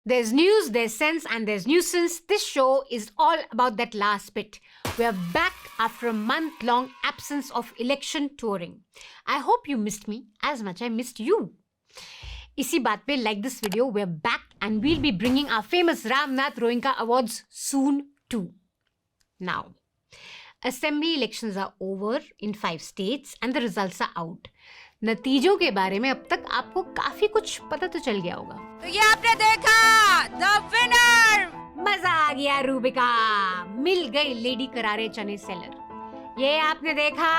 There's news, there's sense, and there's nuisance. This show is all about that last bit. We're back after a month-long absence of election touring. I hope you missed me as much I missed you. इसी बात पे like this video, we're back and we'll be bringing our famous Ramnath Roinka Awards soon too. Now, assembly elections are over in 5 states and the results are out. नतीजों के बारे में अब तक आपको काफी कुछ पता तो चल गया होगा। तो ये आपने देखा, the winner! मजा आ गया रूबिका, मिल गई लेडी करारे चने सेलर। ये आपने देखा,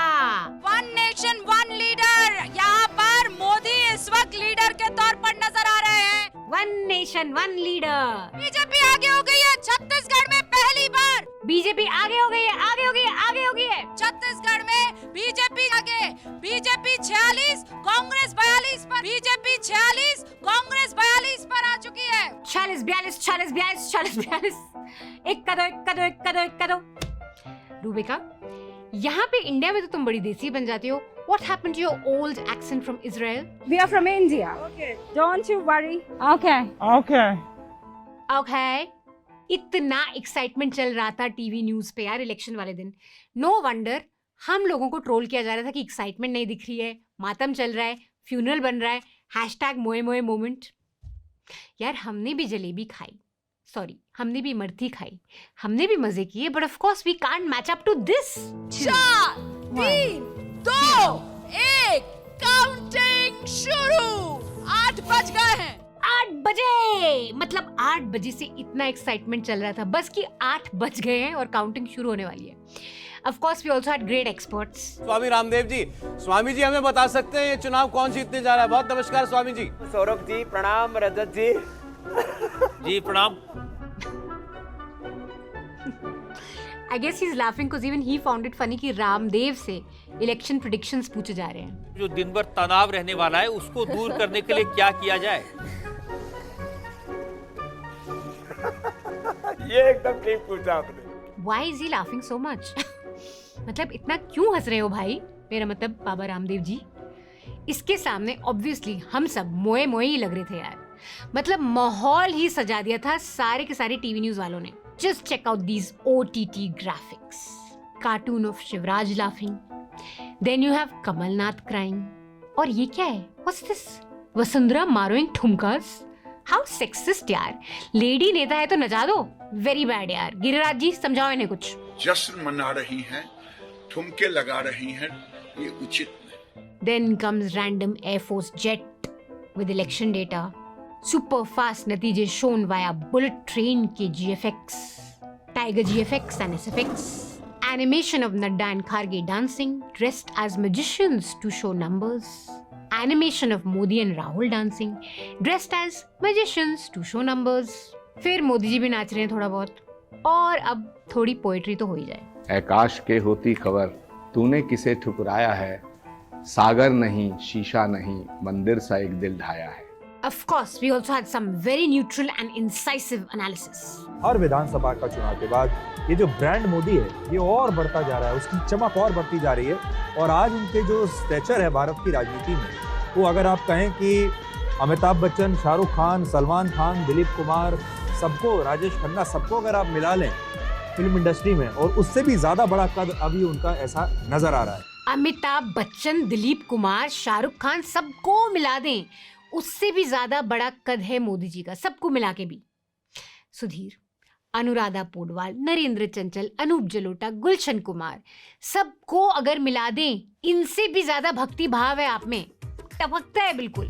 One nation, one leader। यहाँ पर मोदी इस वक्त लीडर के तौर पर नजर आ रहे हैं। One nation, one leader। BJP आगे हो गई है छत्तीसगढ़ में पहली बार। बीजेपी आगे हो गई है, आगे हो गई है, आगे हो गई है। छत्तीसगढ़ में बीजेपी आगे, बीजेपी 46, कांग्रेस 42 पर, बीजेपी 46, कांग्रेस 42 पर आ चुकी है। 46, 42, 46, 42, 46, 42। इक्का दो। रूबिका, यहाँ पे इंडिया में तो तुम बड़ी देसी बन जाती हो। What happened to your old accent from Israel? We are from India. Okay. Don't you worry. Okay. इतना एक्साइटमेंट चल रहा था टीवी न्यूज पे यार इलेक्शन वाले दिन। नो वंडर हम लोगों को ट्रोल किया जा रहा था कि एक्साइटमेंट नहीं दिख रही है, मातम चल रहा है, फ्यूनरल बन रहा है, हैशटैग मोए मोए मोमेंट। यार हमने भी जलेबी खाई, हमने भी इमरती खाई, हमने भी मजे किए, but of course we can't match up to this. 4, 3, 2, 1 counting शुरू। 8 बज गए हैं। 8 बजे, मतलब 8 बजे से इतना एक्साइटमेंट चल रहा था बस कि 8 बज गए हैं और काउंटिंग शुरू होने वाली है। Of course, we also had great experts. Swami Ramdev ji, Swami ji हमें बता सकते हैं ये चुनाव कौन जीतने जा रहा है? बहुत नमस्कार स्वामी जी। सौरभ जी प्रणाम, रजत जी जी प्रणाम। I guess he's laughing because even he found it funny कि रामदेव से इलेक्शन प्रेडिक्शंस पूछे जा रहे हैं। जो दिन भर तनाव रहने वाला है उसको दूर करने के लिए क्या किया जाए? ये एकदम ठीक पूछा आपने। Why is he laughing so much? मतलब इतना क्यों हंस रहे हो भाई? मेरा मतलब बाबा रामदेव जी। इसके सामने ऑब्वियसली हम सब मोए मोए ही लग रहे थे यार। मतलब माहौल ही सजा दिया था सारे के सारे टीवी न्यूज वालों ने। Just check out these OTT graphics. Cartoon of Shivraj laughing. Then you have Kamal Nath crying. और ये क्या है? What's this? वसुंधरा मारोइंग ठुमकास? How sexist यार। लेडी नेता है तो नचा दो। Very bad यार। गिरिराज जी समझाओ इन्हें कुछ। जश्न मना रही हैं, ठुमके लगा रही हैं, ये उचित नहीं। Then comes random Air Force jet with election data. Super fast नतीजे shown via bullet train के GFX, Tiger GFX and SFX. Animation of Nadda and Kharge dancing, dressed as magicians to show numbers. Animation of Modi and Rahul dancing, dressed as magicians to show numbers. फिर मोदी जी भी नाच रहे हैं थोड़ा बहुत, और अब थोड़ी पोएट्री तो हो ही जाए। आकाश के होती खबर, तूने किसे ठुकराया है, सागर नहीं, शीशा नहीं, मंदिर सा एक दिल ढाया है। Of course, we also had some very neutral and incisive analysis. हर विधानसभा का चुनाव के बाद ये जो ब्रांड मोदी है ये और बढ़ता जा रहा है, उसकी चमक और बढ़ती जा रही है। और आज उनके जो स्टेचर है भारत की राजनीति में, वो अगर आप कहें कि अमिताभ बच्चन, शाहरुख खान, सलमान खान, दिलीप कुमार, सबको, राजेश खन्ना, सबको अगर आप मिला लें फिल्म इंडस्ट्री में, और उससे भी ज्यादा बड़ा कद अभी उनका ऐसा नजर आ रहा है। अमिताभ बच्चन, दिलीप कुमार, शाहरुख खान, सबको मिला दें, उससे भी ज्यादा बड़ा कद है मोदी जी का, सबको मिला के भी। सुधीर, अनुराधा पोडवाल, नरेंद्र चंचल, अनूप जलोटा, गुलशन कुमार, सबको अगर मिला दें, इनसे भी ज्यादा भक्ति भाव है आप में, टपकता है बिल्कुल।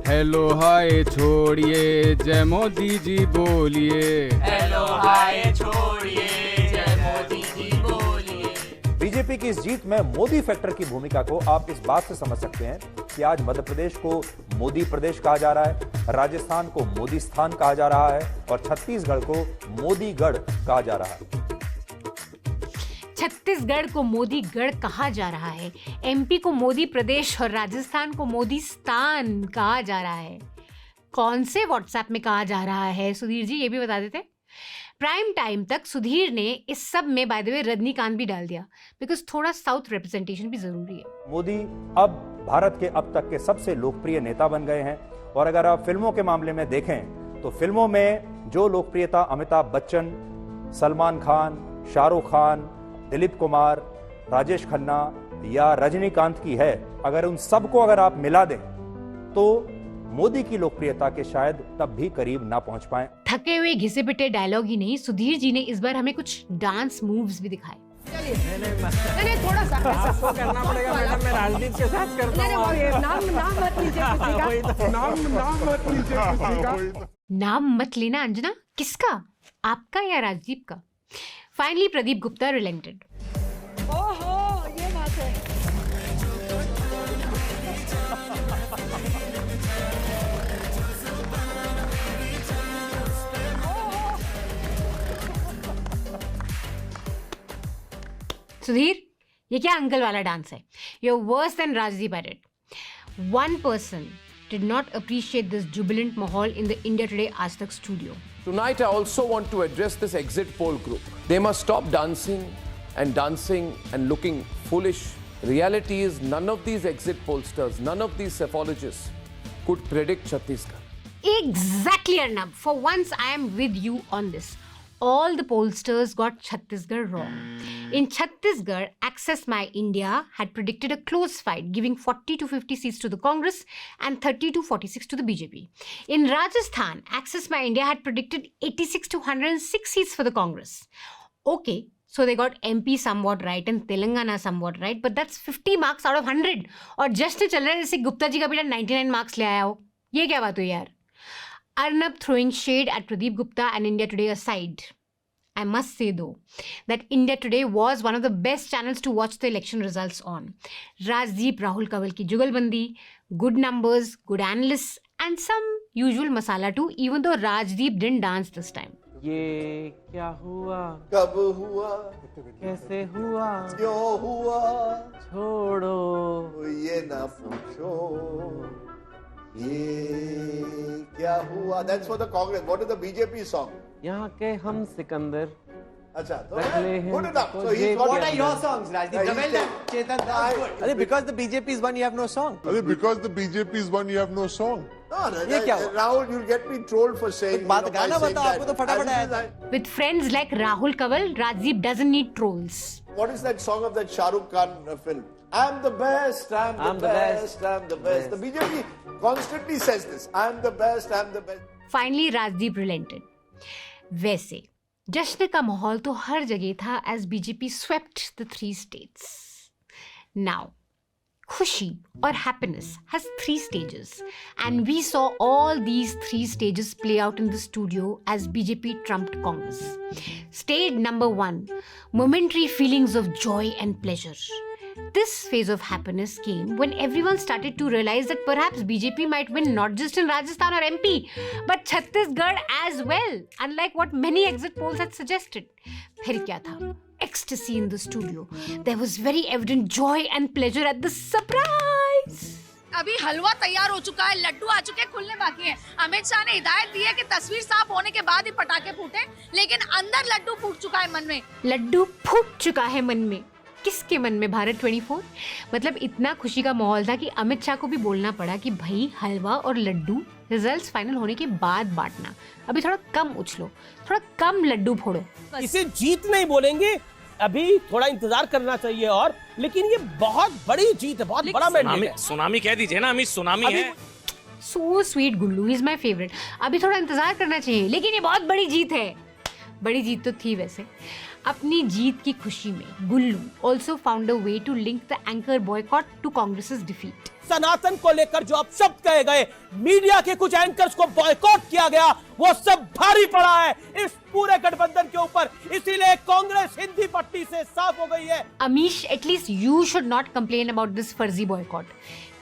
हेलो हाय छोड़िए, जय मोदी जी बोलिए। हेलो हाय छोड़िए, जय मोदी जी बोलिए। बीजेपी की इस जीत में मोदी फैक्टर की भूमिका को आप इस बात से समझ सकते हैं कि आज मध्य प्रदेश को मोदी प्रदेश कहा जा रहा है, राजस्थान को मोदी स्थान कहा जा रहा है, और छत्तीसगढ़ को मोदीगढ़ कहा जा रहा है। छत्तीसगढ़ को मोदीगढ़ कहा जा रहा है, एमपी को मोदी प्रदेश और राजस्थान को मोदी स्थान कहा जा रहा है। कौन से व्हाट्सएप में कहा जा रहा है सुधीर जी, ये भी बता देते। प्राइम टाइम तक सुधीर ने इस सब में बाय द वे रजनीकांत भी डाल दिया, बिकॉज थोड़ा साउथ रिप्रेजेंटेशन भी जरूरी है। मोदी अब भारत के अब तक के सबसे लोकप्रिय नेता बन गए हैं, और अगर आप फिल्मों के मामले में देखें तो फिल्मों में जो लोकप्रियता अमिताभ बच्चन, सलमान खान, शाहरुख खान, दिलीप कुमार, राजेश खन्ना या रजनीकांत की है, अगर उन सबको अगर आप मिला दें तो मोदी की लोकप्रियता के शायद तब भी करीब ना पहुंच पाए। थके हुए घिसे पिटे डायलॉग ही नहीं, सुधीर जी ने इस बार हमें कुछ डांस मूव्स भी दिखाए। नहीं थोड़ा सा आपको करना पड़ेगा मैडम, मैं राजदीप के साथ करता हूं। नाम मत लीजिए किसी का, नाम मत लीजिए किसी का। नाम मत लेना अंजना, किसका, आपका या राजदीप का? फाइनली प्रदीप गुप्ता रिलेंटेड। ओहो ये बात है। सुधीर, ये क्या अंकल वाला डांस है? You're worse than Rajdeep at it. One person did not appreciate this jubilant mahal in the India Today Aaj Tak studio. Tonight, I also want to address this exit poll group. They must stop dancing and looking foolish. Reality is none of these exit pollsters, none of these psephologists could predict Chhattisgarh. Exactly, Arnab. For once, I am with you on this. All the pollsters got Chhattisgarh wrong. In Chhattisgarh, Access My India had predicted a close fight, giving 40 to 50 seats to the Congress and 30 to 46 to the BJP. In Rajasthan, Access My India had predicted 86 to 106 seats for the Congress. Okay, so they got MP somewhat right and Telangana somewhat right, but that's 50 marks out of 100. और जश्न चल रहा है जैसे गुप्ता जी का बेटा 99 marks ले आया हो। ये क्या बात हुई यार? Arnab throwing shade at Pradeep Gupta and India Today aside, I must say though that India Today was one of the best channels to watch the election results on. Rajdeep Rahul Kanwal ki jugalbandi, good numbers, good analysts and some usual masala too, even though Rajdeep didn't dance this time. ये क्या हुआ, कब हुआ, कैसे हुआ, क्यों हुआ, छोड़ो ये ना पूछो, ये क्या हुआ. That's for the Congress. What is the BJP song? यहाँ के हम सिकंदर अच्छा, तो good enough. So he's got What are your songs, Rajdeep? Well done, Chetan, that's good. Because the BJP is one, you have no song. because the BJP is one, you have no song. No, ये क्या हुआ? Rahul, you'll get me trolled for saying. बात गाना बताओ, आपको तो फटाफट आया। With friends like Rahul Kanwal, Rajdeep doesn't need trolls. What is that song of that Shah Rukh Khan film? I'm the best, I'm the best, I'm the best. The BJP constantly says this. I'm the best, I'm the best. Finally, Rajdeep relented. वैसे जश्न का माहौल तो हर जगह था as BJP swept the 3 states. Now, खुशी और happiness has 3 stages and we saw all these 3 stages play out in the studio as BJP trumped Congress. Stage number 1, momentary feelings of joy and pleasure. This phase of happiness came when everyone started to realize that perhaps BJP might win not just in Rajasthan or MP, but Chhattisgarh as well, unlike what many exit polls had suggested. फिर क्या था? Ecstasy in the studio. There was very evident joy and pleasure at the surprise. अभी हलवा तैयार हो चुका है, लड्डू आ चुके हैं, खुलने बाकी हैं। अमित शाह ने हिदायत दी है कि तस्वीर साफ होने के बाद ही पटाखे फूटे, लेकिन अंदर लड्डू फूट चुका है मन में। लड्डू फूट चुका है मन में। किसके मन में? भारत 24। मतलब इतना खुशी का माहौल था कि अमित शाह को भी बोलना पड़ा कि भाई हलवा और लड्डू रिजल्ट्स फाइनल होने के बाद बांटना, अभी थोड़ा कम उछलो, थोड़ा कम लड्डू फोड़ो। इसे जीत नहीं बोलेंगे, अभी थोड़ा इंतजार करना चाहिए और, लेकिन ये बहुत बड़ी जीत है, बहुत बड़ा मैंडेट है। सुनामी कह दीजिए ना, अमित सुनामी है। So sweet Gullu, is my favourite. अभी थोड़ा इंतजार करना चाहिए, लेकिन ये बहुत बड़ी जीत है। बड़ी जीत तो थी वैसे। अपनी जीत की खुशी में गुल्लू also found a way to link the anchor boycott to Congress's defeat. सनातन को लेकर जो अब शब्द कहे गए, मीडिया के कुछ एंकर्स को बॉयकॉट किया गया, वो सब भारी पड़ा है इस पूरे गठबंधन के ऊपर, इसीलिए कांग्रेस हिंदी पट्टी से साफ हो गई है। Amish, at least you should not complain about this फर्जी बॉयकॉट।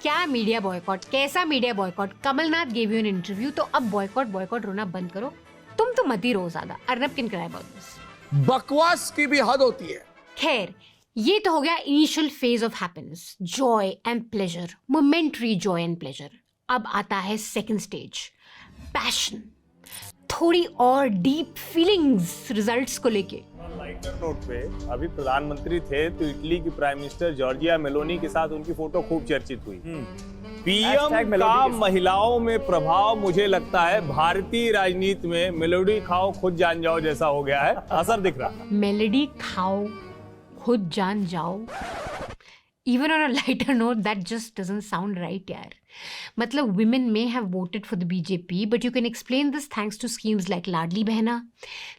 क्या मीडिया बॉयकॉट, कैसा media boycott? Kamal Nath gave you an interview, तो अब बॉयकॉट रोना बंद करो। तुम तो मत ही रो ज्यादा। Arnab can cry about this. बकवास की भी हद होती है। खैर, ये तो हो गया initial phase of happiness, Joy and pleasure, momentary Joy and pleasure. अब आता है सेकंड स्टेज, पैशन, थोड़ी और डीप फीलिंग्स रिजल्ट्स को लेके। लाइटर नोट पे अभी प्रधानमंत्री थे तो इटली की प्राइम मिनिस्टर जॉर्जिया मेलोनी के साथ उनकी फोटो खूब चर्चित हुई। पीएम का महिलाओं में प्रभाव मुझे लगता है भारतीय राजनीति में मेलोडी खाओ खुद जान जाओ जैसा हो गया है, असर दिख रहा। मेलोडी खाओ खुद जान जाओ, even on a lighter note, that just doesn't sound right, yaar. Matlab, women may have voted for the BJP, but you can explain this thanks to schemes like Ladli Behna,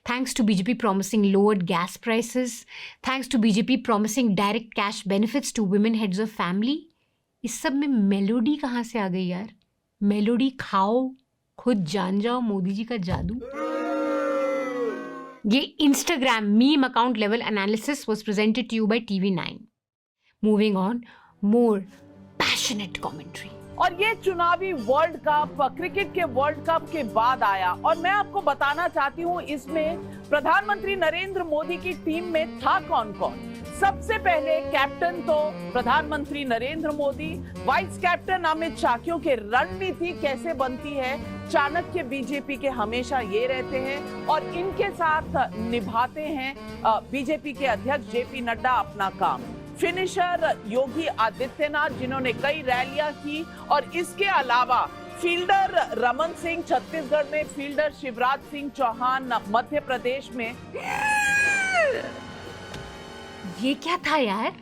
thanks to BJP promising lowered gas prices, thanks to BJP promising direct cash benefits to women heads of family. इस सब में melody कहाँ से आ गई यार? Melody खाओ खुद जान जाओ, मोदी जी का जादू। ये Instagram meme account level analysis was presented to you by TV9. Moving on, more passionate commentary. और ये चुनावी वर्ल्ड कप क्रिकेट के वर्ल्ड कप के बाद आया और मैं आपको बताना चाहती हूँ इसमें प्रधानमंत्री नरेंद्र मोदी की टीम में था कौन कौन। सबसे पहले कैप्टन तो प्रधानमंत्री नरेंद्र मोदी, वाइस कैप्टन अमित शाह, क्योंकि रणनीति कैसे बनती है चाणक्य बीजेपी के हमेशा ये रहते हैं और इनके साथ निभाते हैं बीजेपी के अध्यक्ष जेपी नड्डा अपना काम। फिनिशर योगी आदित्यनाथ जिन्होंने कई रैलियां की और इसके अलावा फील्डर रमन सिंह छत्तीसगढ़ में, फील्डर शिवराज सिंह चौहान मध्य प्रदेश में। ये क्या था यार?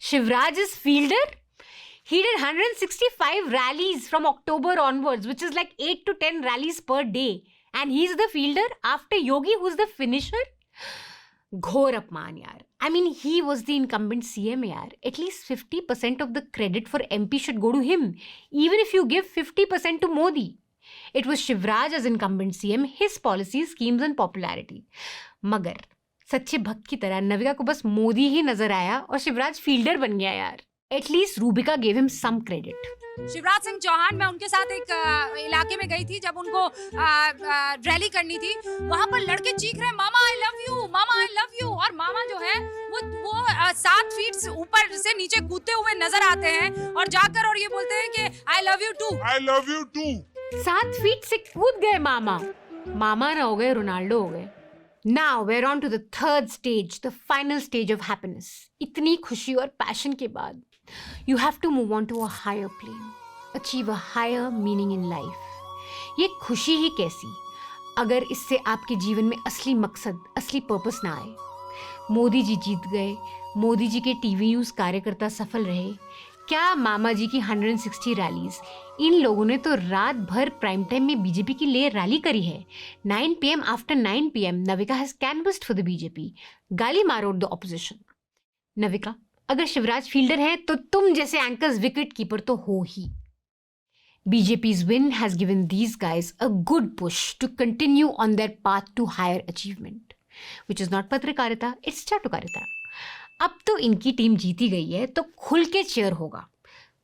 Shivraj is fielder? He did 165 rallies from October onwards, which is like 8 to 10 rallies per day. And he's the fielder after Yogi, who's the finisher? घोर अपमान यार. I mean, he was the incumbent CM यार. At least 50% of the credit for MP should go to him, even if you give 50% to Modi. It was Shivraj as incumbent CM, his policies, schemes and popularity. मगर सच्चे भक्त की तरह नविका को बस मोदी ही नजर आया और शिवराज फील्डर बन गया यार. At least Rubika gave him some credit. Shivraj Singh Chauhan, मैं उनके साथ एक इलाके में गई थी जब उनको रैली करनी थी. वहां पर लड़के चीख रहे मामा आई लव यू, मामा आई लव यू. और मामा जो है वो 7 फीट ऊपर से नीचे कूदते हुए नजर आते हैं और जाकर और ये बोलते हैं कि I love you too, I love you too. 7 feet से कूद गए मामा. मामा ना हो गए, रोनाल्डो हो गए. Now we're on to the third stage, the final stage of happiness. इतनी खुशी और पैशन के बाद you have to move on to a higher plane, achieve a higher meaning in life. ये खुशी ही कैसी अगर इससे आपके जीवन में असली मकसद, असली पर्पस ना आए. मोदी जी जीत गए, मोदी जी के टीवी न्यूज़ कार्यकर्ता सफल रहे. क्या मामा जी की 160 रैलीज, इन लोगों ने तो रात भर प्राइम टाइम में बीजेपी की लिए रैली करी है. 9 PM after 9 PM Navika has canvassed for the BJP, गाली मारो द ऑपोजिशन. नविका, अगर शिवराज फील्डर है तो तुम जैसे एंकर्स विकेट कीपर तो हो ही. BJP's win has given these guys a good push to continue on their path to higher achievement, which is not पत्रकारिता, it's चाटुकारिता. अब तो इनकी टीम जीती गई है तो खुल के चेयर होगा,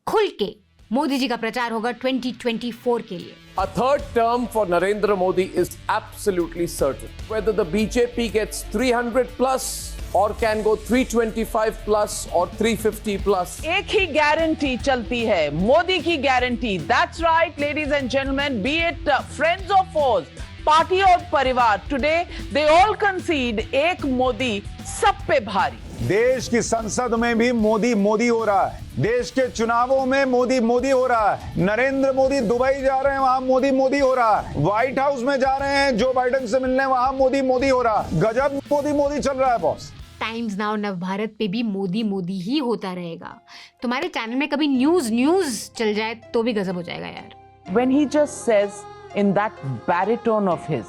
खुल के मोदी जी का प्रचार होगा 2024 के लिए. A third term for Narendra Modi is absolutely certain. Whether the BJP gets 300 plus or can go 325 plus or 350 plus. एक ही गारंटी चलती है, मोदी की guarantee. That's right, ladies and gentlemen, be it friends or foes, party और परिवार, today they all concede एक मोदी सब पे भारी. देश की संसद में भी मोदी मोदी हो रहा है, देश के चुनावों में मोदी मोदी हो रहा है. नरेंद्र मोदी दुबई जा रहे हैं, वहां मोदी मोदी हो रहा है. व्हाइट हाउस में जा रहे हैं जो बाइडेन से मिलने, वहां मोदी मोदी हो रहा है. गजब मोदी मोदी चल रहा है बॉस. टाइम्स नाउ नव भारत पे भी मोदी मोदी ही होता रहेगा. तुम्हारे चैनल में कभी न्यूज चल जाए तो भी गजब हो जाएगा यार. When he just says in that baritone of his,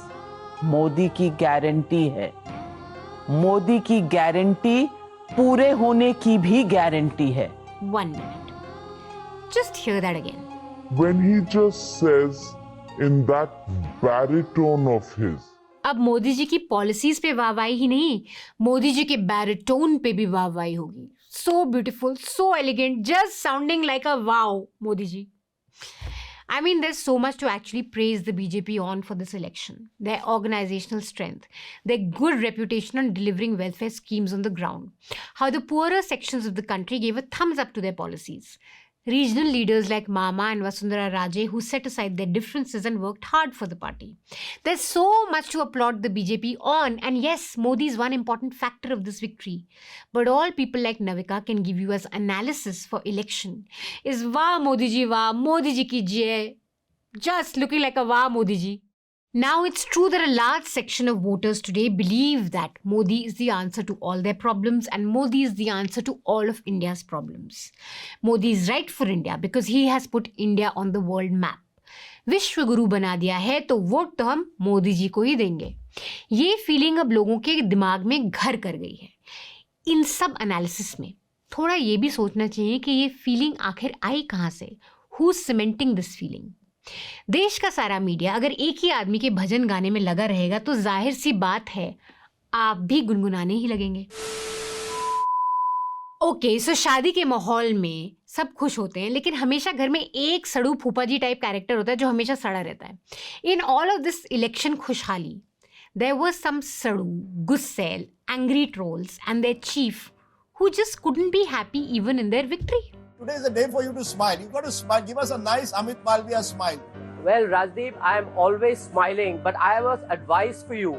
Modi की गारंटी है, मोदी की गारंटी पूरे होने की भी गारंटी है. 1 minute. Just hear that again. When he just says in that baritone of his. अब मोदी जी की पॉलिसीज पे वाहवाही ही नहीं, मोदी जी के बैरिटोन पे भी वाहवाही होगी. So beautiful, so elegant, just sounding like a wow, Modi ji. I mean, there's so much to actually praise the BJP on for this election. Their organizational strength, their good reputation on delivering welfare schemes on the ground, how the poorer sections of the country gave a thumbs up to their policies. Regional leaders like Mama and Vasundhara Raje who set aside their differences and worked hard for the party. There's so much to applaud the BJP on, and yes, Modi is one important factor of this victory. But all people like Navika can give you as analysis for election is Wah Modi ji ki jai. Just looking like a Wah Modi ji. Now, it's true that a large section of voters today believe that Modi is the answer to all their problems and Modi is the answer to all of India's problems. Modi is right for India because he has put India on the world map. विश्व गुरु बना दिया है तो vote तो हम मोदी जी को ही देंगे. ये फीलिंग अब लोगों के दिमाग में घर कर गई है. इन सब एनालिसिस में थोड़ा ये भी सोचना चाहिए कि ये फीलिंग आखिर आई कहाँ से? Who is cementing this feeling? देश का सारा मीडिया अगर एक ही आदमी के भजन गाने में लगा रहेगा तो जाहिर सी बात है आप भी गुनगुनाने ही लगेंगे. ओके, सो शादी के माहौल में सब खुश होते हैं लेकिन हमेशा घर में एक सड़ू फूफा जी टाइप कैरेक्टर होता है जो हमेशा सड़ा रहता है. In all of this election खुशहाली देयर वर सम सड़ू, गुस्सैल, angry trolls and their chief who just couldn't be happy even in their victory. Today is a day for you to smile. You've got to smile. Give us a nice Amit Malviya smile. Well, Rajdeep, I am always smiling, but I have an advice for you.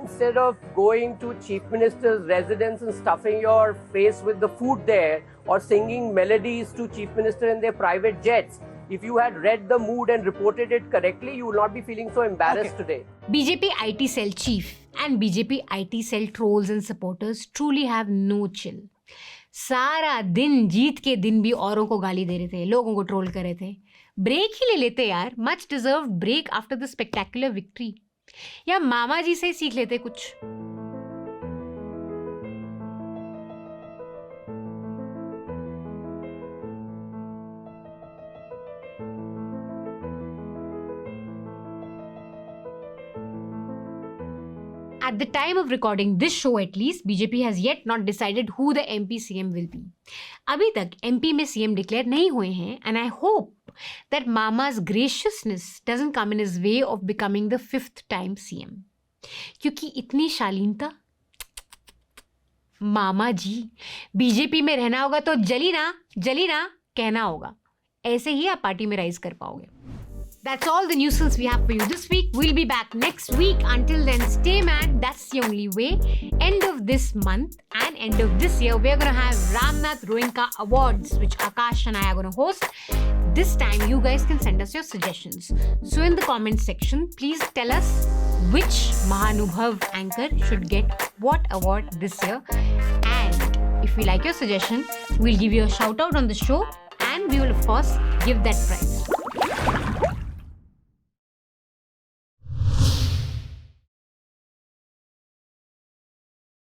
Instead of going to Chief Minister's residence and stuffing your face with the food there or singing melodies to Chief Minister in their private jets, if you had read the mood and reported it correctly, you will not be feeling so embarrassed today. BJP IT cell chief and BJP IT cell trolls and supporters truly have no chill. सारा दिन जीत के दिन भी औरों को गाली दे रहे थे, लोगों को ट्रोल कर रहे थे. ब्रेक ही ले लेते यार, much deserved break after the spectacular victory. या मामा जी से ही सीख लेते कुछ. At the time of recording this show at least, BJP has yet not decided who the MP CM will be. अभी तक MP में CM declare नहीं हुए हैं and I hope that Mama's graciousness doesn't come in his way of becoming the 5th time CM. क्योंकि इतनी शालीनता, मामा जी BJP में रहना होगा तो जली ना कहना होगा. ऐसे ही आप पार्टी में राइज कर पाओगे. That's all the newsreels we have for you this week. We'll be back next week. Until then, stay mad. That's the only way. End of this month and end of this year, we're going to have Ramnath Roinka Awards, which Akash and I are going to host. This time, you guys can send us your suggestions. So in the comment section, please tell us which Mahanubhav anchor should get what award this year. And if we like your suggestion, we'll give you a shout out on the show and we will, of course, give that prize.